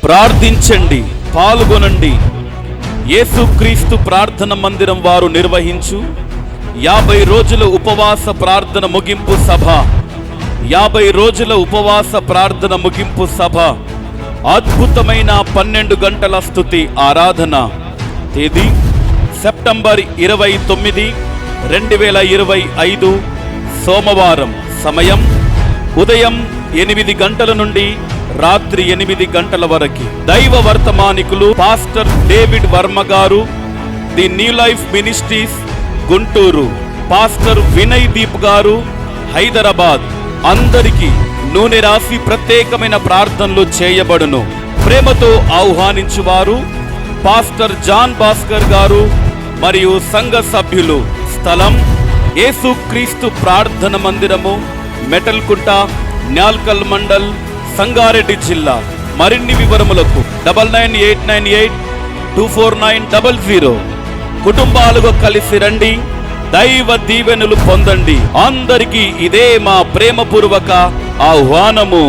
ప్రార్థించండి, పాల్గొనండి. యేసుక్రీస్తు ప్రార్థన మందిరం వారు నిర్వహించు 50 రోజుల ఉపవాస ప్రార్థన ముగింపు సభ, 50 రోజుల ఉపవాస ప్రార్థన ముగింపు సభ, అద్భుతమైన 12 గంటల స్తుతి ఆరాధన. తేదీ సెప్టెంబర్ 29, 2025 సోమవారం. సమయం ఉదయం 8 గంటల నుండి రాత్రి 8 గంటల వరకు. దైవ వర్తమానికులు పాస్టర్ డేవిడ్ వర్మ గారు, the new life ministries Guntur. Pastor Vinay Deep గారు, హైదరాబాద్. అందరికీ నూనె రాసి ప్రత్యేకమైన ప్రార్థనలు చేయబడును. ప్రేమతో ఆహ్వానించువారు పాస్టర్ జాన్ భాస్కర్ గారు మరియు సంఘ సభ్యులు. స్థలం యేసుక్రీస్తు ప్రార్థన మందిరము, మెటల్కుంట, న్యాల్కల్ మండల్, సంగారెడ్డి జిల్లా. మరిన్ని వివరములకు 9989824900. కుటుంబాలుగా కలిసి రండి, దైవ దీవెనలు పొందండి. అందరికీ ఇదే మా ప్రేమపూర్వక ఆహ్వానము.